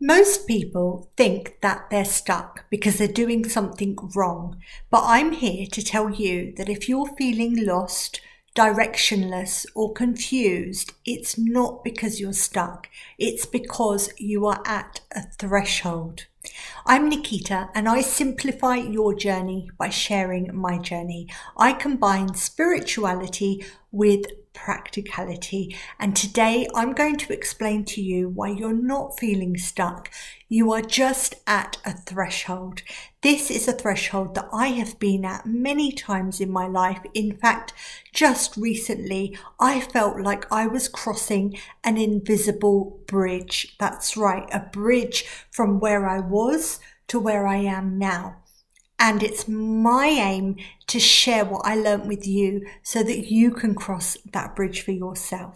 Most people think that they're stuck because they're doing something wrong, but I'm here to tell you that if you're feeling lost, directionless, or confused, it's not because you're stuck. It's because you are at a threshold. I'm Nikita, and I simplify your journey by sharing my journey. I combine spirituality with practicality, and today I'm going to explain to you why you're not feeling stuck. You are just at a threshold. This is a threshold that I have been at many times in my life. In fact, just recently, I felt like I was crossing an invisible bridge. That's right, a bridge from where I was to where I am now. And it's my aim to share what I learned with you so that you can cross that bridge for yourself.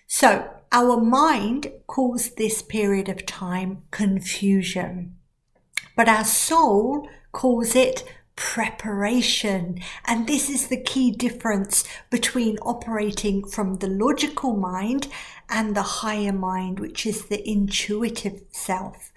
So our mind calls this period of time confusion, but our soul calls it preparation. And this is the key difference between operating from the logical mind and the higher mind, which is the intuitive self.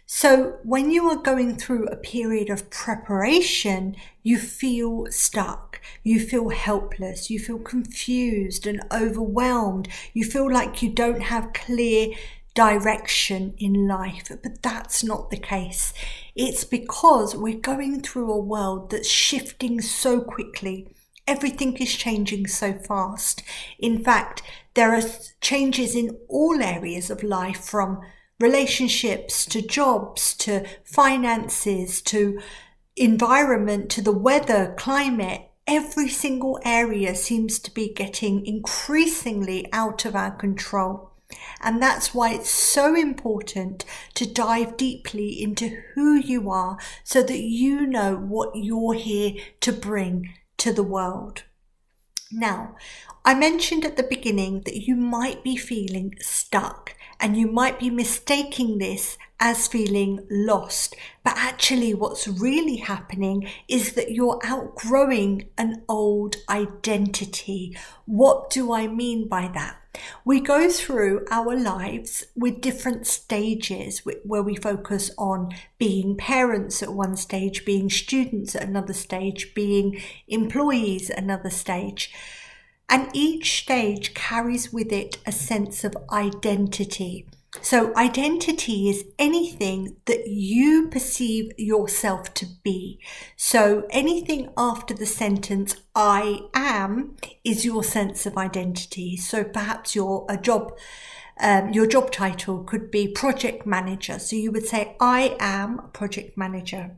So when you are going through a period of preparation, you feel stuck, you feel helpless, you feel confused and overwhelmed, you feel like you don't have clear direction in life, but that's not the case. It's because we're going through a world that's shifting so quickly. Everything is changing so fast. In fact, there are changes in all areas of life, from relationships to jobs to finances to environment to the weather, climate. Every single area seems to be getting increasingly out of our control. And that's why it's so important to dive deeply into who you are so that you know what you're here to bring to the world. Now, I mentioned at the beginning that you might be feeling stuck, and you might be mistaking this as feeling lost. But actually what's really happening is that you're outgrowing an old identity. What do I mean by that? We go through our lives with different stages where we focus on being parents at one stage, being students at another stage, being employees at another stage. And each stage carries with it a sense of identity. So identity is anything that you perceive yourself to be. So anything after the sentence I am is your sense of identity. So perhaps your job title could be project manager. So you would say, I am a project manager.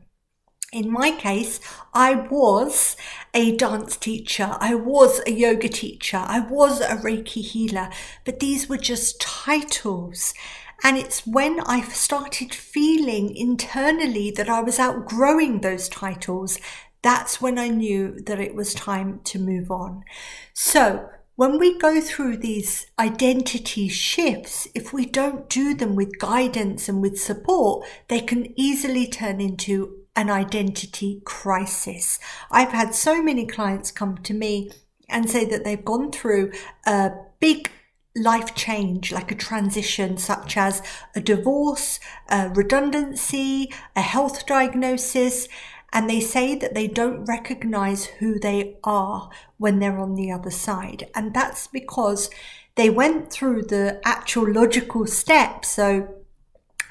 In my case, I was a dance teacher, I was a yoga teacher, I was a Reiki healer, but these were just titles. And it's when I started feeling internally that I was outgrowing those titles, that's when I knew that it was time to move on. So when we go through these identity shifts, if we don't do them with guidance and with support, they can easily turn into an identity crisis. I've had so many clients come to me and say that they've gone through a big life change, like a transition, such as a divorce, a redundancy, a health diagnosis, and they say that they don't recognize who they are when they're on the other side. And that's because they went through the actual logical steps. So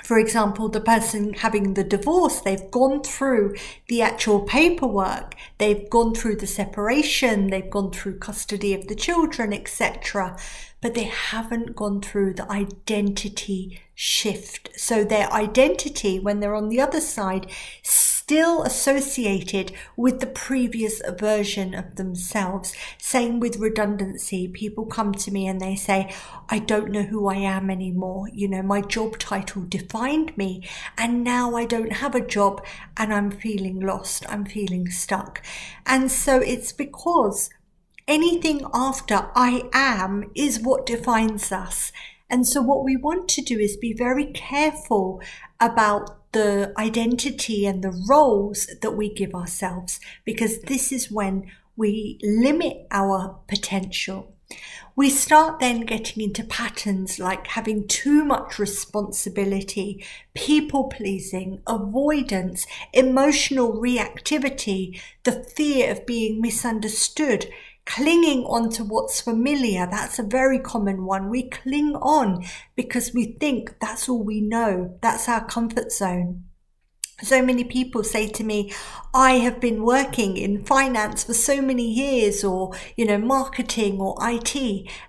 for example, the person having the divorce, they've gone through the actual paperwork, they've gone through the separation, they've gone through custody of the children, etc. But they haven't gone through the identity shift. So their identity, when they're on the other side, still associated with the previous version of themselves. Same with redundancy. People come to me and they say, I don't know who I am anymore. You know, my job title defined me and now I don't have a job and I'm feeling lost. I'm feeling stuck. And so it's because anything after I am is what defines us. And so what we want to do is be very careful about the identity and the roles that we give ourselves, because this is when we limit our potential. We start then getting into patterns like having too much responsibility, people pleasing, avoidance, emotional reactivity, the fear of being misunderstood, clinging on to what's familiar. That's a very common one. We cling on because we think that's all we know. That's our comfort zone. So many people say to me, I have been working in finance for so many years, or, marketing or IT.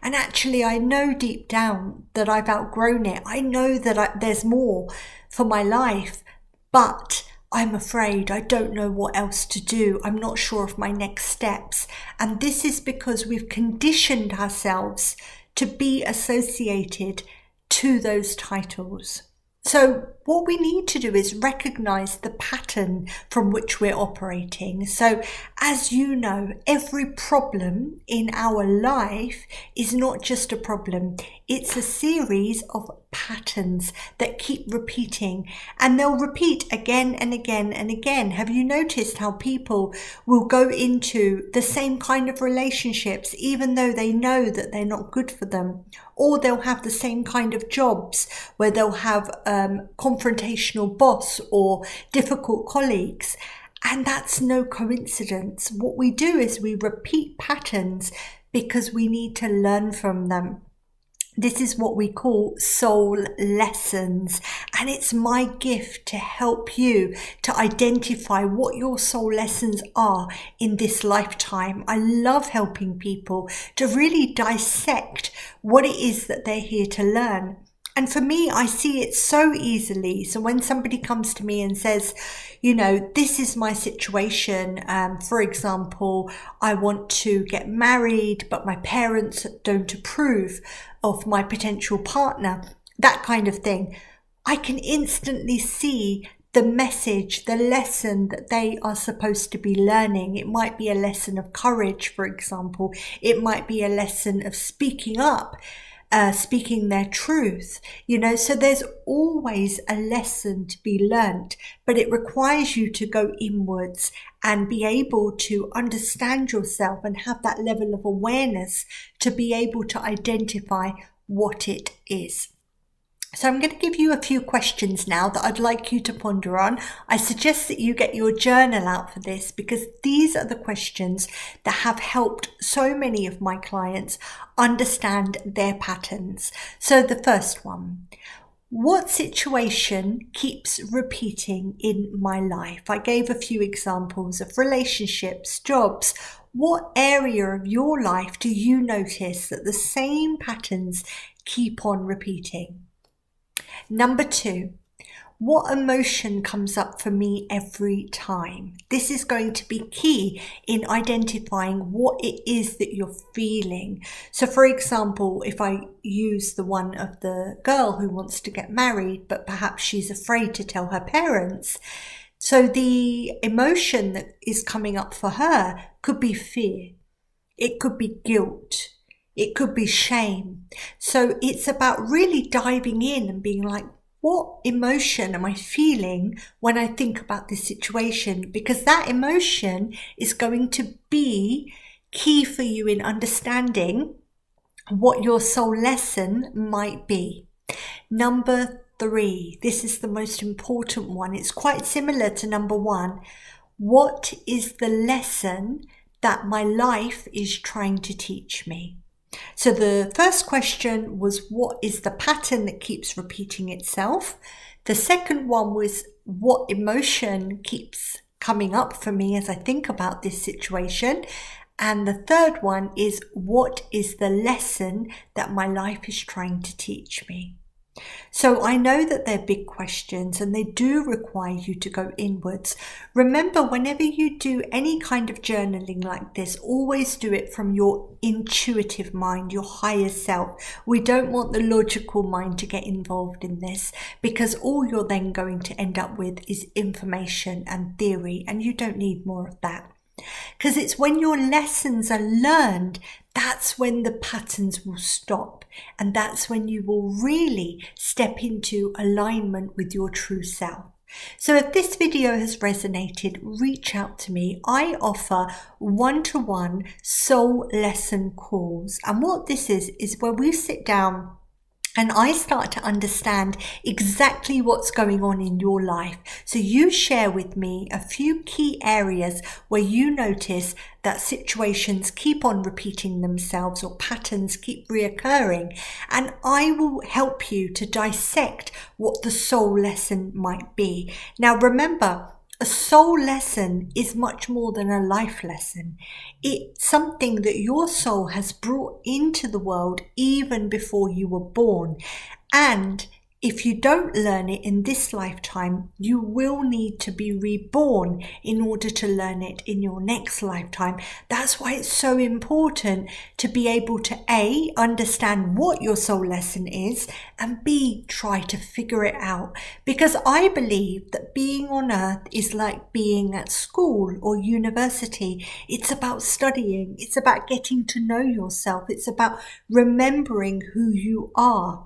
And actually, I know deep down that I've outgrown it. I know that there's more for my life, but I'm afraid. I don't know what else to do. I'm not sure of my next steps. And this is because we've conditioned ourselves to be associated to those titles. So what we need to do is recognize the pattern from which we're operating. So as you know, every problem in our life is not just a problem. It's a series of patterns that keep repeating, and they'll repeat again and again and again. Have you noticed how people will go into the same kind of relationships even though they know that they're not good for them? Or they'll have the same kind of jobs where they'll have confrontational boss or difficult colleagues. And that's no coincidence. What we do is we repeat patterns because we need to learn from them. This is what we call soul lessons, and it's my gift to help you to identify what your soul lessons are in this lifetime. I love helping people to really dissect what it is that they're here to learn. And for me, I see it so easily. So when somebody comes to me and says, this is my situation. For example, I want to get married, but my parents don't approve of my potential partner, that kind of thing. I can instantly see the message, the lesson that they are supposed to be learning. It might be a lesson of courage, for example. It might be a lesson of speaking up. Speaking their truth, so there's always a lesson to be learnt, but it requires you to go inwards and be able to understand yourself and have that level of awareness to be able to identify what it is. So I'm going to give you a few questions now that I'd like you to ponder on. I suggest that you get your journal out for this because these are the questions that have helped so many of my clients understand their patterns. So the first one, what situation keeps repeating in my life? I gave a few examples of relationships, jobs. What area of your life do you notice that the same patterns keep on repeating? Number 2, what emotion comes up for me every time? This is going to be key in identifying what it is that you're feeling. So for example, if I use the one of the girl who wants to get married, but perhaps she's afraid to tell her parents. So the emotion that is coming up for her could be fear. It could be guilt. It could be shame. So it's about really diving in and being like, what emotion am I feeling when I think about this situation? Because that emotion is going to be key for you in understanding what your soul lesson might be. Number 3, this is the most important one. It's quite similar to number 1. What is the lesson that my life is trying to teach me? So the first question was, what is the pattern that keeps repeating itself? The second one was, what emotion keeps coming up for me as I think about this situation? And the third one is, what is the lesson that my life is trying to teach me? So I know that they're big questions and they do require you to go inwards. Remember, whenever you do any kind of journaling like this, always do it from your intuitive mind, your higher self. We don't want the logical mind to get involved in this, because all you're then going to end up with is information and theory, and you don't need more of that. Because it's when your lessons are learned, that's when the patterns will stop. And that's when you will really step into alignment with your true self. So if this video has resonated, reach out to me. I offer one-to-one soul lesson calls. And what this is where we sit down and I start to understand exactly what's going on in your life. So you share with me a few key areas where you notice that situations keep on repeating themselves or patterns keep reoccurring. And I will help you to dissect what the soul lesson might be. Now remember, a soul lesson is much more than a life lesson. It's something that your soul has brought into the world even before you were born. And if you don't learn it in this lifetime, you will need to be reborn in order to learn it in your next lifetime. That's why it's so important to be able to A, understand what your soul lesson is, and B, try to figure it out. Because I believe that being on earth is like being at school or university. It's about studying. It's about getting to know yourself. It's about remembering who you are.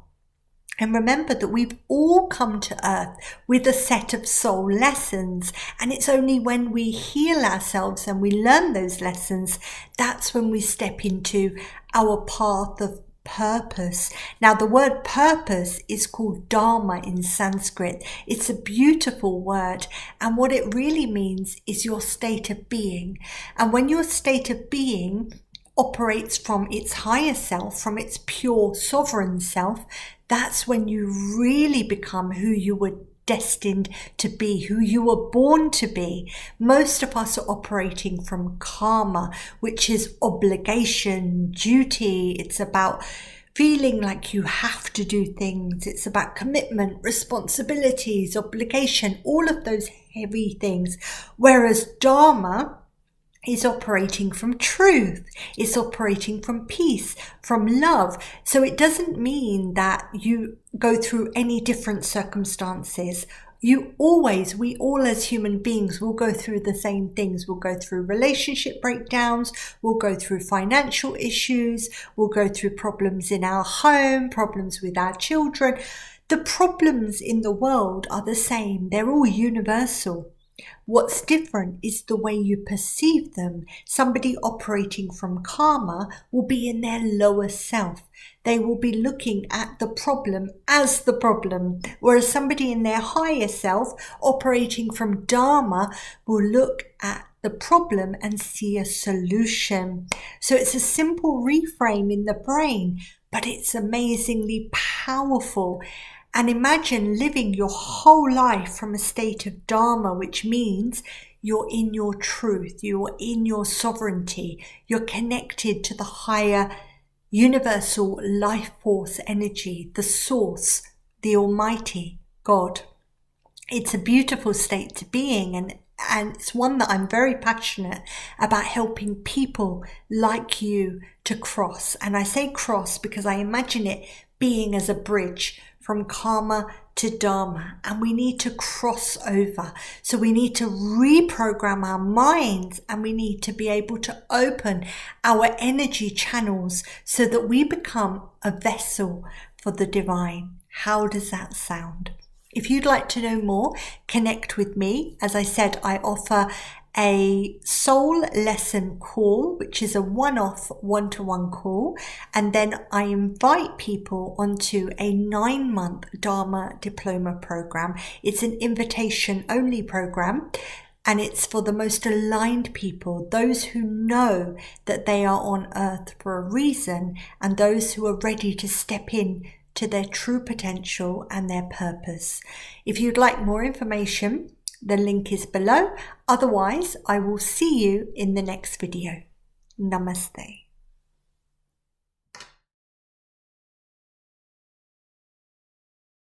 And remember that we've all come to earth with a set of soul lessons. And it's only when we heal ourselves and we learn those lessons, that's when we step into our path of purpose. Now, the word purpose is called dharma in Sanskrit. It's a beautiful word. And what it really means is your state of being. And when your state of being operates from its higher self, from its pure sovereign self, that's when you really become who you were destined to be, who you were born to be. Most of us are operating from karma, which is obligation, duty. It's about feeling like you have to do things. It's about commitment, responsibilities, obligation, all of those heavy things. Whereas dharma is operating from truth, it's operating from peace, from love. So it doesn't mean that you go through any different circumstances. We all as human beings will go through the same things. We'll go through relationship breakdowns, we'll go through financial issues, we'll go through problems in our home, problems with our children. The problems in the world are the same. They're all universal. What's different is the way you perceive them. Somebody operating from karma will be in their lower self. They will be looking at the problem as the problem, whereas somebody in their higher self operating from dharma will look at the problem and see a solution. So it's a simple reframe in the brain, but it's amazingly powerful. And imagine living your whole life from a state of dharma, which means you're in your truth, you're in your sovereignty, you're connected to the higher universal life force energy, the source, the Almighty God. It's a beautiful state to being, and it's one that I'm very passionate about helping people like you to cross. And I say cross because I imagine it being as a bridge from karma to dharma, and we need to cross over. So we need to reprogram our minds, and we need to be able to open our energy channels so that we become a vessel for the divine. How does that sound? If you'd like to know more, connect with me. As I said, I offer a soul lesson call, which is a one-off one-to-one call, and then I invite people onto a 9-month Dharma diploma program. It's an invitation only program, and it's for the most aligned people, those who know that they are on earth for a reason, and those who are ready to step in to their true potential and their purpose. If you'd like more information, the link is below. Otherwise, I will see you in the next video. Namaste.